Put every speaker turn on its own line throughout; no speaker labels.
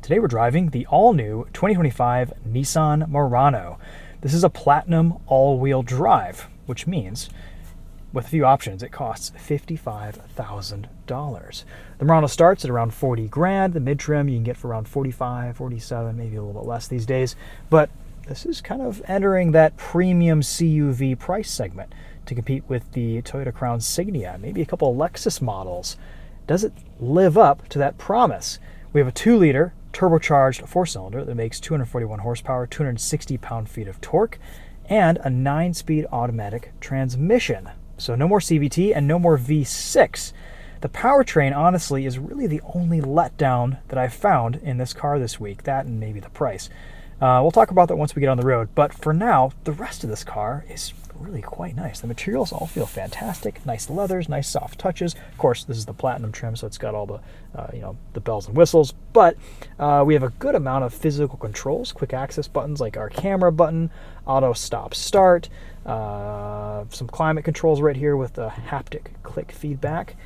Today we're driving the all-new 2025 Nissan Murano. This is a platinum all-wheel drive, which means with a few options it costs $55,000. The Murano starts at around 40 grand. The mid-trim you can get for around 45, 47, maybe a little bit less these days. But this is kind of entering that premium CUV price segment to compete with the Toyota Crown Signia, maybe a couple of Lexus models. Does it live up to that promise? We have a 2-liter turbocharged 4-cylinder that makes 241 horsepower, 260 pound-feet of torque, and a 9-speed automatic transmission. So no more CVT and no more V6. The powertrain, honestly, is really the only letdown that I've found in this car this week, that and maybe the price. We'll talk about that once we get on the road, but for now, the rest of this car is really quite nice. The materials all feel fantastic. Nice leathers, nice soft touches. Of course, this is the platinum trim, so it's got all the, the bells and whistles. But we have a good amount of physical controls, quick access buttons like our camera button, auto stop start, some climate controls right here with the haptic click feedback.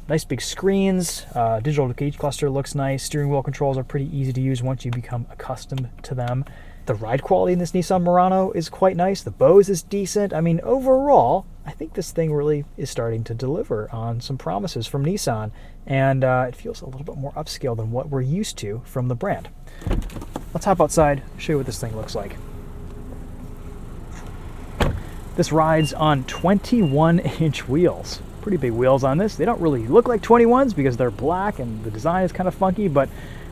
Nice big screens. Digital gauge cluster looks nice. Steering wheel controls are pretty easy to use once you become accustomed to them. The ride quality in this Nissan Murano is quite nice. The Bose is decent. I mean, overall, I think this thing really is starting to deliver on some promises from Nissan, and it feels a little bit more upscale than what we're used to from the brand. Let's hop outside, show you what this thing looks like. This rides on 21-inch wheels. Pretty big wheels on this. They don't really look like 21s because they're black and the design is kind of funky, but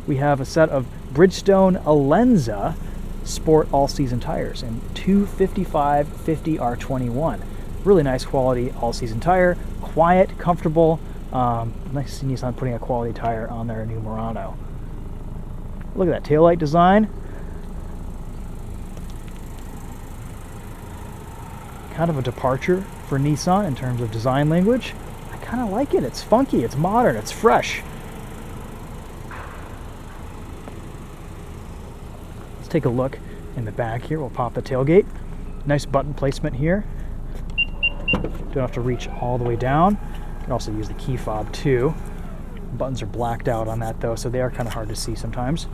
we have a set of Bridgestone Alenza Sport all-season tires and 255/50 R21. Really nice quality all-season tire, quiet, comfortable. Nice to see Nissan putting a quality tire on their new Murano. Look at that taillight design. Kind of a departure for Nissan in terms of design language. I kind of like it. It's funky, it's modern, it's fresh. Let's take a look in the back here. We'll pop the tailgate. Nice button placement here. Don't have to reach all the way down. You can also use the key fob too. Buttons are blacked out on that though, so they are kind of hard to see sometimes.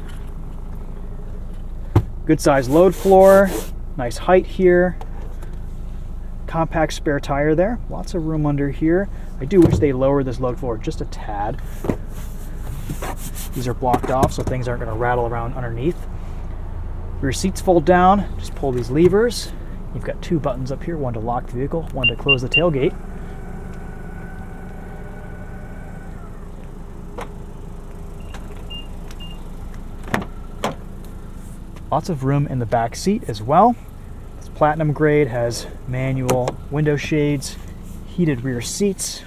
Good size load floor. Nice height here. Compact spare tire there. Lots of room under here. I do wish they lowered this load floor just a tad. These are blocked off so things aren't going to rattle around underneath. Rear seats fold down. Just pull these levers. You've got 2 buttons up here, one to lock the vehicle, one to close the tailgate. Lots of room in the back seat as well. It's platinum grade, has manual window shades, heated rear seats.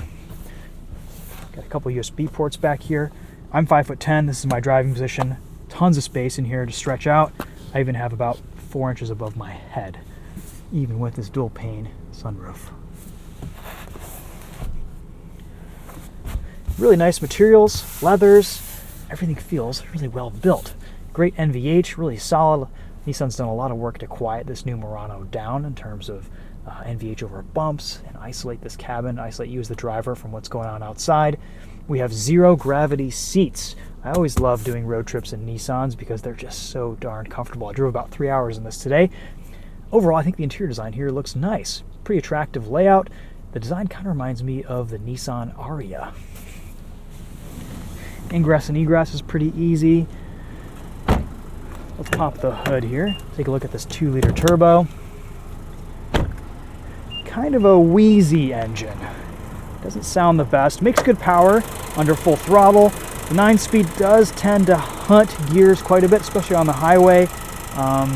Got a couple USB ports back here. I'm 5'10". This is my driving position. Tons of space in here to stretch out. I even have about 4 inches above my head, even with this dual pane sunroof. Really nice materials, leathers. Everything feels really well built. Great NVH, really solid. Nissan's done a lot of work to quiet this new Murano down in terms of NVH over bumps and isolate this cabin, isolate you as the driver from what's going on outside. We have zero gravity seats. I always love doing road trips in Nissans because they're just so darn comfortable. I drove about 3 hours in this today. Overall, I think the interior design here looks nice. Pretty attractive layout. The design kind of reminds me of the Nissan Ariya. Ingress and egress is pretty easy. Let's pop the hood here. Take a look at this 2-liter turbo. Kind of a wheezy engine. Doesn't sound the best. Makes good power under full throttle. The 9-speed does tend to hunt gears quite a bit, especially on the highway. A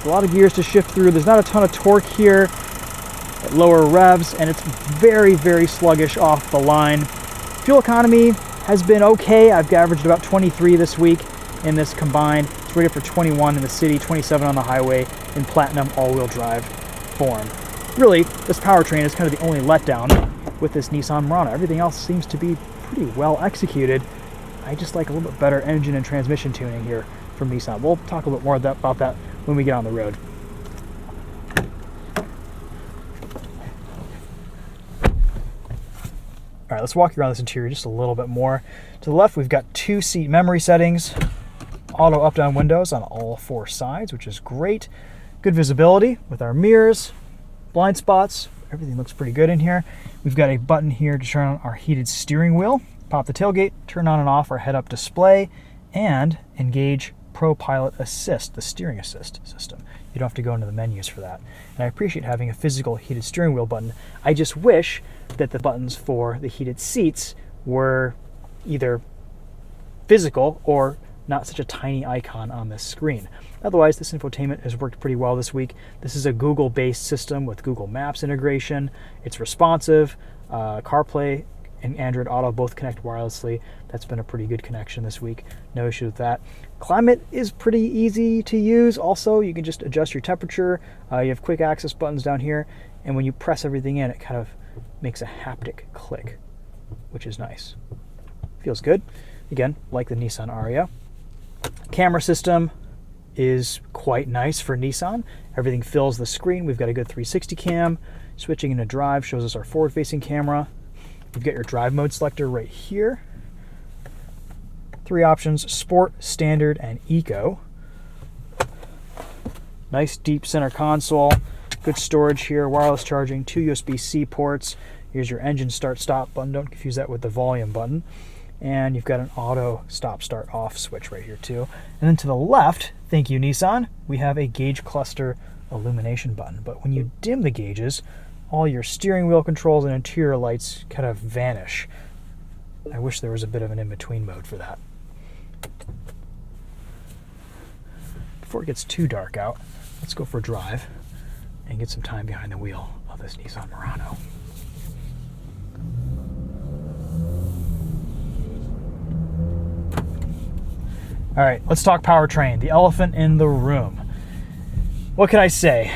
lot of gears to shift through. There's not a ton of torque here at lower revs, and it's very, very sluggish off the line. Fuel economy has been okay. I've averaged about 23 this week in this combined. It's rated for 21 in the city, 27 on the highway in platinum all-wheel drive form. Really, this powertrain is kind of the only letdown with this Nissan Murano. Everything else seems to be pretty well executed. I just like a little bit better engine and transmission tuning here from Nissan. We'll talk a little bit more about that when we get on the road. All right, let's walk you around this interior just a little bit more. To the left, we've got 2 seat memory settings, auto up-down windows on all 4 sides, which is great. Good visibility with our mirrors, blind spots. Everything looks pretty good in here. We've got a button here to turn on our heated steering wheel, pop the tailgate, turn on and off our head-up display, and engage ProPilot Assist, the steering assist system. You don't have to go into the menus for that. And I appreciate having a physical heated steering wheel button. I just wish that the buttons for the heated seats were either physical or not such a tiny icon on this screen. Otherwise, this infotainment has worked pretty well this week. This is a Google-based system with Google Maps integration. It's responsive. CarPlay and Android Auto both connect wirelessly. That's been a pretty good connection this week. No issue with that. Climate is pretty easy to use. Also, you can just adjust your temperature. You have quick access buttons down here. And when you press everything in, it kind of makes a haptic click, which is nice. Feels good. Again, like the Nissan Ariya. Camera system is quite nice for Nissan. Everything fills the screen. We've got a good 360 cam. Switching into drive shows us our forward-facing camera. You've got your drive mode selector right here. 3 options: Sport, Standard, and Eco. Nice deep center console. Good storage here. Wireless charging. 2 USB-C ports. Here's your engine start-stop button. Don't confuse that with the volume button. And you've got an auto stop-start-off switch right here too. And then to the left, thank you Nissan, we have a gauge cluster illumination button. But when you dim the gauges, all your steering wheel controls and interior lights kind of vanish. I wish there was a bit of an in-between mode for that. Before it gets too dark out, let's go for a drive and get some time behind the wheel of this Nissan Murano. All right, let's talk powertrain, the elephant in the room. What can I say?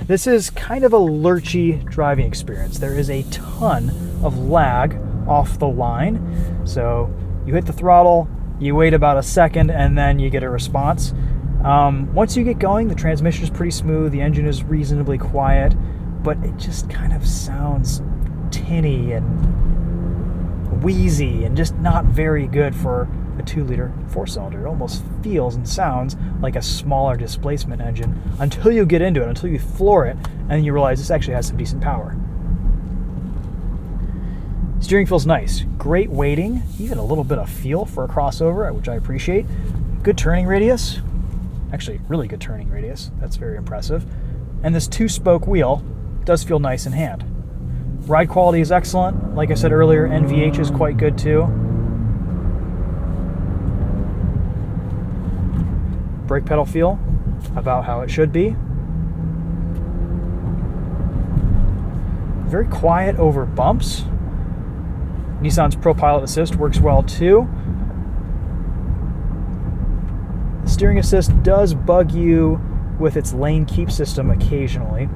This is kind of a lurchy driving experience. There is a ton of lag off the line. So you hit the throttle, you wait about a second, and then you get a response. Once you get going, the transmission is pretty smooth, the engine is reasonably quiet, but it just kind of sounds tinny and wheezy and just not very good for a 2-liter 4-cylinder. It almost feels and sounds like a smaller displacement engine until you get into it, until you floor it, and then you realize this actually has some decent power. Steering feels nice. Great weighting, even a little bit of feel for a crossover, which I appreciate. Good turning radius. Actually, really good turning radius. That's very impressive. And this 2-spoke wheel does feel nice in hand. Ride quality is excellent. Like I said earlier, NVH is quite good too. Brake pedal feel about how it should be. Very quiet over bumps. Nissan's ProPilot Assist works well too. The steering assist does bug you with its lane keep system occasionally.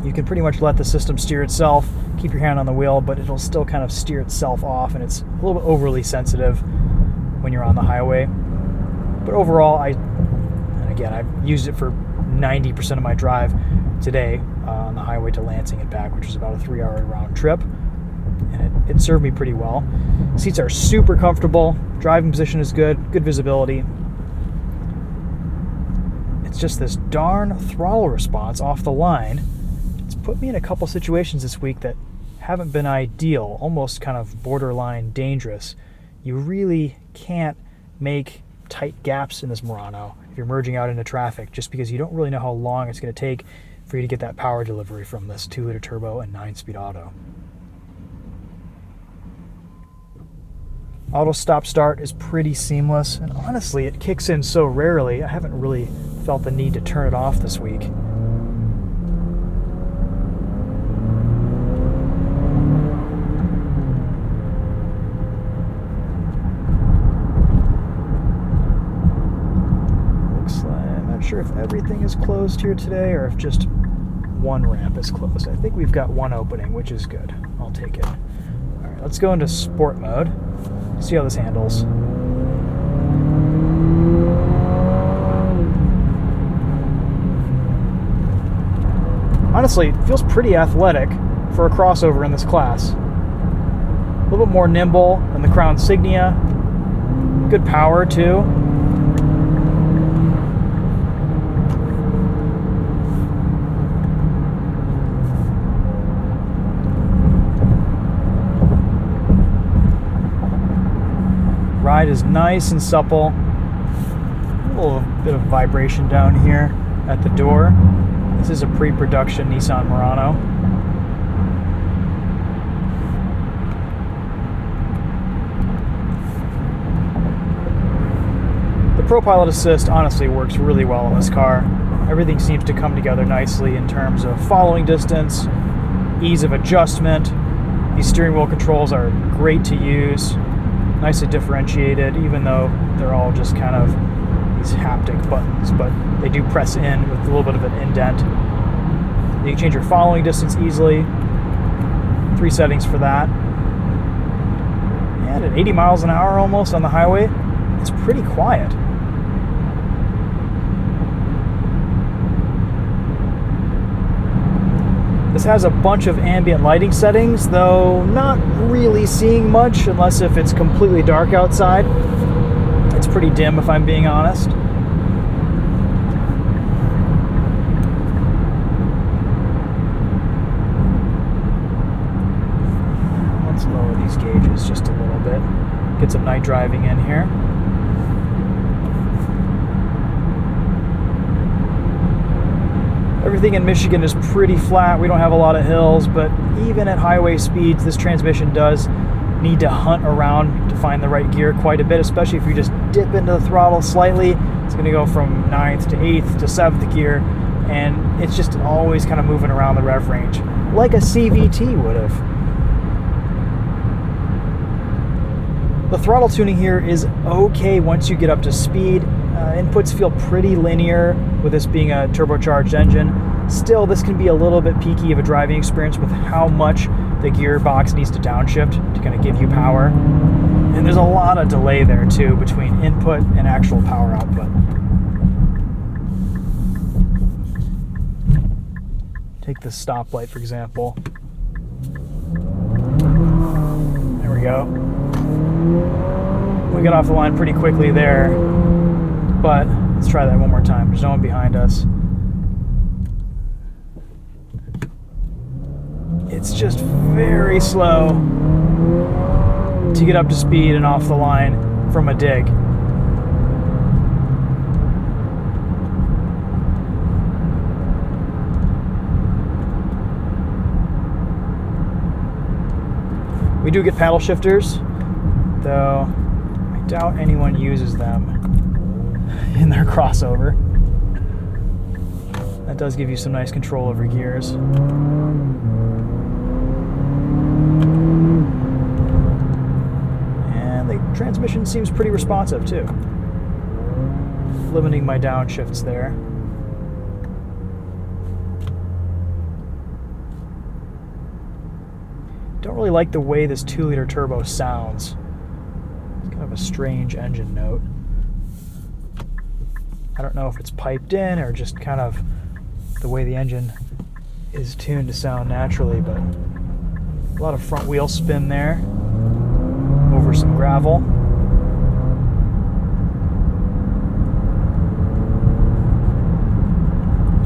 You can pretty much let the system steer itself, keep your hand on the wheel, but it'll still kind of steer itself off, and it's a little bit overly sensitive when you're on the highway. But overall, I've used it for 90% of my drive today on the highway to Lansing and back, which is about a 3-hour round trip. And it served me pretty well. Seats are super comfortable. Driving position is good. Good visibility. It's just this darn throttle response off the line. It's put me in a couple situations this week that haven't been ideal, almost kind of borderline dangerous. You really can't make tight gaps in this Murano if you're merging out into traffic, just because you don't really know how long it's going to take for you to get that power delivery from this 2-liter turbo and 9-speed auto. Auto stop start is pretty seamless, and honestly it kicks in so rarely I haven't really felt the need to turn it off this week. Sure if everything is closed here today or if just one ramp is closed. I think we've got one opening, which is good. I'll take it. All right, let's go into sport mode. See how this handles. Honestly, it feels pretty athletic for a crossover in this class. little bit more nimble than the Crown Signia. Good power too. Ride is nice and supple. A little bit of vibration down here at the door. This is a pre-production Nissan Murano. The ProPilot Assist honestly works really well on this car. Everything seems to come together nicely in terms of following distance, ease of adjustment. These steering wheel controls are great to use. Nicely differentiated, even though they're all just kind of these haptic buttons, but they do press in with a little bit of an indent. You can change your following distance easily. 3 settings for that. And at 80 miles an hour almost on the highway, it's pretty quiet. This has a bunch of ambient lighting settings, though not really seeing much unless if it's completely dark outside. It's pretty dim if I'm being honest. Let's lower these gauges just a little bit. Get some night driving in here. Everything in Michigan is pretty flat. We don't have a lot of hills, but even at highway speeds, this transmission does need to hunt around to find the right gear quite a bit, especially if you just dip into the throttle slightly. It's going to go from 9th to 8th to 7th gear, and it's just always kind of moving around the rev range, like a CVT would have. The throttle tuning here is okay once you get up to speed. Inputs feel pretty linear with this being a turbocharged engine. Still, this can be a little bit peaky of a driving experience with how much the gearbox needs to downshift to kind of give you power. And there's a lot of delay there too between input and actual power output. Take the stoplight, for example. There we go. We got off the line pretty quickly there, but let's try that one more time. There's no one behind us. It's just very slow to get up to speed and off the line from a dig. We do get paddle shifters, though I doubt anyone uses them in their crossover. That does give you some nice control over gears. And the transmission seems pretty responsive too. Limiting my downshifts there. Don't really like the way this 2-liter turbo sounds. It's kind of a strange engine note. I don't know if it's piped in or just kind of the way the engine is tuned to sound naturally, but a lot of front wheel spin there over some gravel.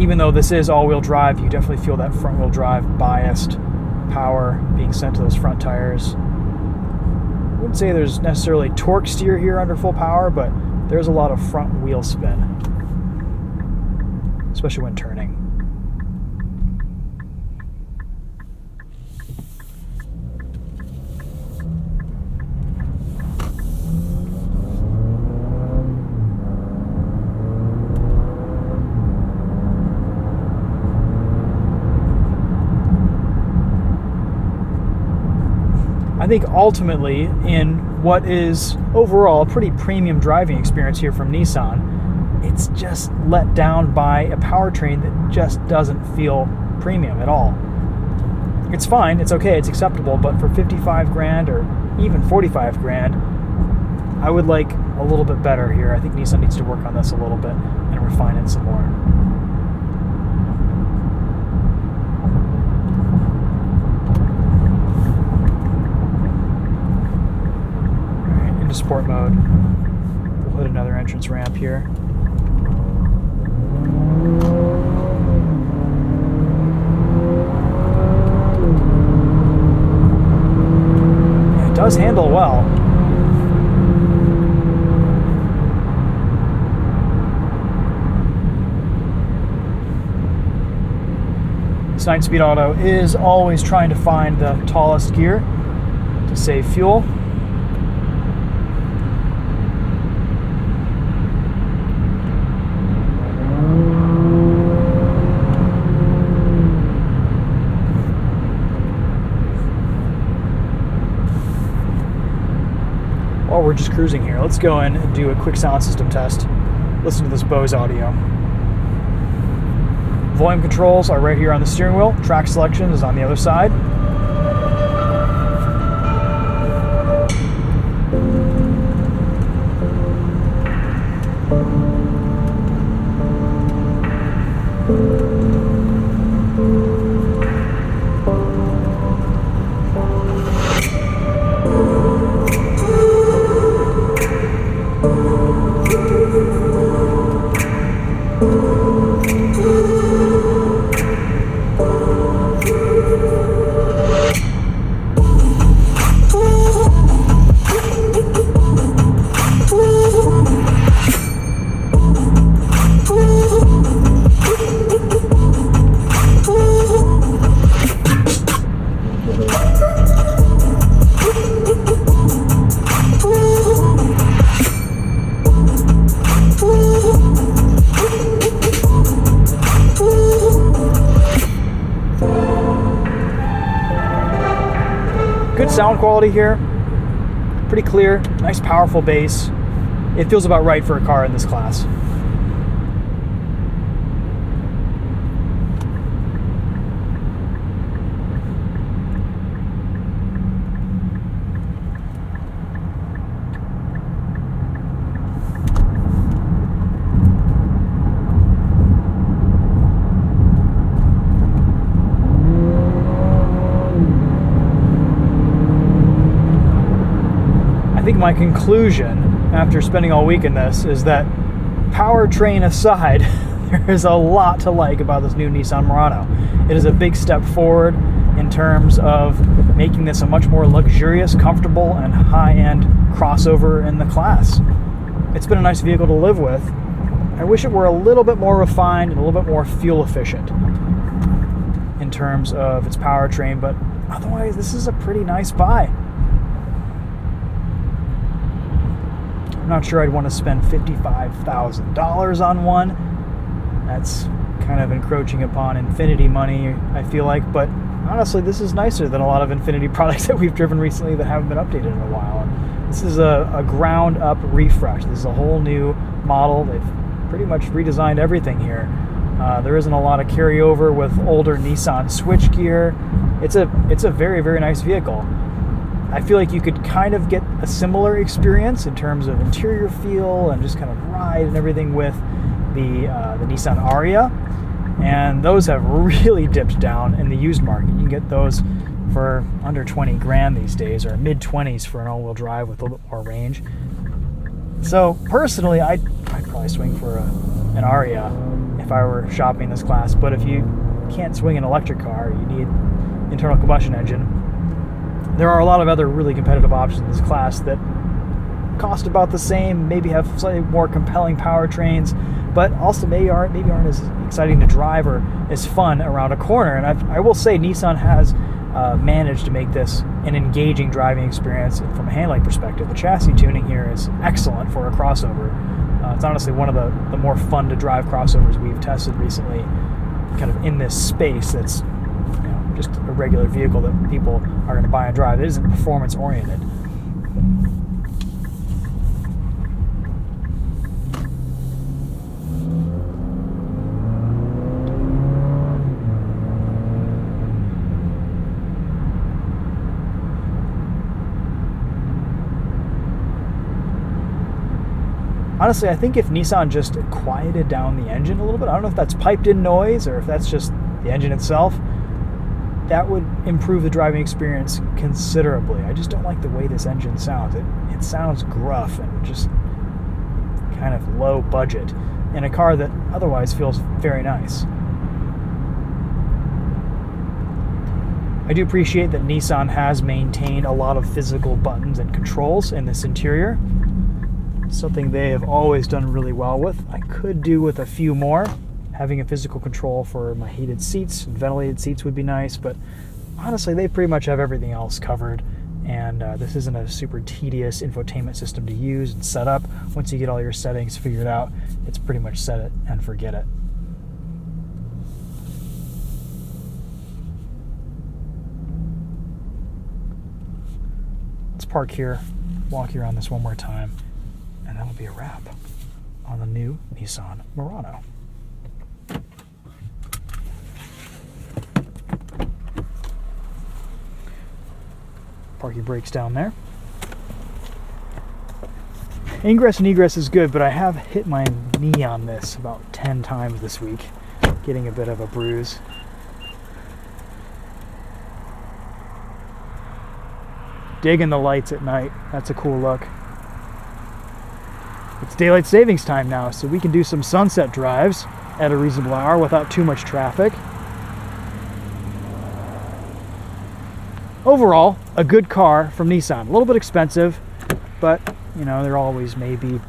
Even though this is all-wheel drive, you definitely feel that front-wheel drive biased power being sent to those front tires. I wouldn't say there's necessarily torque steer here under full power, but there's a lot of front wheel spin, especially when turning. I think ultimately, in what is overall a pretty premium driving experience here from Nissan, it's just let down by a powertrain that just doesn't feel premium at all. It's fine, it's okay, it's acceptable, but for 55 grand or even 45 grand, I would like a little bit better here. I think Nissan needs to work on this a little bit and refine it some more. mode. We'll hit another entrance ramp here. It does handle well. This 9-speed auto is always trying to find the tallest gear to save fuel. While we're just cruising here, let's go in and do a quick sound system test. Listen to this Bose audio. Volume controls are right here on the steering wheel. Track selection is on the other side. Good sound quality here, pretty clear, nice powerful bass. It feels about right for a car in this class. I think my conclusion after spending all week in this is that powertrain aside, there is a lot to like about this new Nissan Murano. It is a big step forward in terms of making this a much more luxurious, comfortable, and high-end crossover in the class. It's been a nice vehicle to live with. I wish it were a little bit more refined and a little bit more fuel efficient in terms of its powertrain, but otherwise this is a pretty nice buy. I'm not sure I'd want to spend $55,000 on one. That's kind of encroaching upon Infiniti money, I feel like, but honestly, this is nicer than a lot of Infiniti products that we've driven recently that haven't been updated in a while. And this is a ground-up refresh. This is a whole new model. They've pretty much redesigned everything here. There isn't a lot of carryover with older Nissan switchgear. It's a very, very nice vehicle. I feel like you could kind of get a similar experience in terms of interior feel and just kind of ride and everything with the Nissan Ariya, and those have really dipped down in the used market. You can get those for under 20 grand these days, or mid-20s for an all-wheel drive with a little bit more range. So personally, I'd probably swing for an Ariya if I were shopping this class, but if you can't swing an electric car, you need internal combustion engine. There are a lot of other really competitive options in this class that cost about the same, maybe have slightly more compelling powertrains, but also maybe aren't as exciting to drive or as fun around a corner. And I will say Nissan has managed to make this an engaging driving experience from a handling perspective. The chassis tuning here is excellent for a crossover. It's honestly one of the more fun to drive crossovers we've tested recently, kind of in this space that's just a regular vehicle that people are going to buy and drive. It isn't performance oriented. Honestly, I think if Nissan just quieted down the engine a little bit, I don't know if that's piped in noise or if that's just the engine itself, that would improve the driving experience considerably. I just don't like the way this engine sounds. It sounds gruff and just kind of low budget in a car that otherwise feels very nice. I do appreciate that Nissan has maintained a lot of physical buttons and controls in this interior. Something they have always done really well with. I could do with a few more. Having a physical control for my heated seats and ventilated seats would be nice, but honestly, they pretty much have everything else covered, and this isn't a super tedious infotainment system to use and set up. Once you get all your settings figured out, it's pretty much set it and forget it. Let's park here, walk you around this one more time, and that'll be a wrap on the new Nissan Murano. Park your brakes down there. Ingress and egress is good, but I have hit my knee on this about 10 times this week, getting a bit of a bruise. Digging the lights at night. That's a cool look. It's daylight savings time now, so we can do some sunset drives at a reasonable hour without too much traffic. Overall, a good car from Nissan. A little bit expensive, but you know, there always may be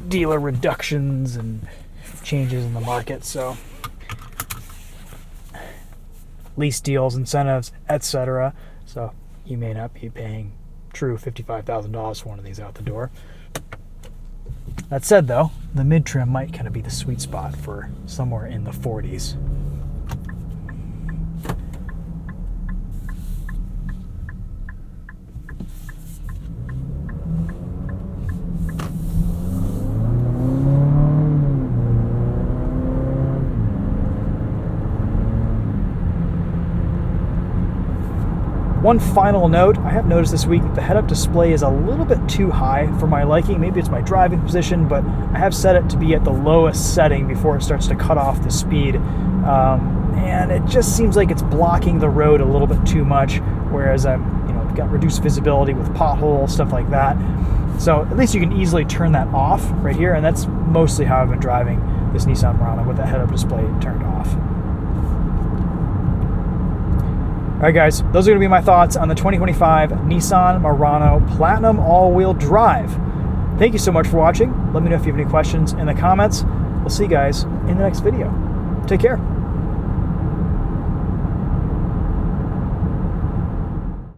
dealer reductions and changes in the market, so lease deals, incentives, etc. So you may not be paying true $55,000 for one of these out the door. That said, though, the mid-trim might kind of be the sweet spot for somewhere in the 40s. One final note, I have noticed this week that the head-up display is a little bit too high for my liking. Maybe it's my driving position, but I have set it to be at the lowest setting before it starts to cut off the speed. And it just seems like it's blocking the road a little bit too much, whereas I've got reduced visibility with potholes, stuff like that. So at least you can easily turn that off right here, and that's mostly how I've been driving this Nissan Murano, with that head-up display turned off. All right, guys, those are going to be my thoughts on the 2025 Nissan Murano Platinum all-wheel drive. Thank you so much for watching. Let me know if you have any questions in the comments. We'll see you guys in the next video. Take care.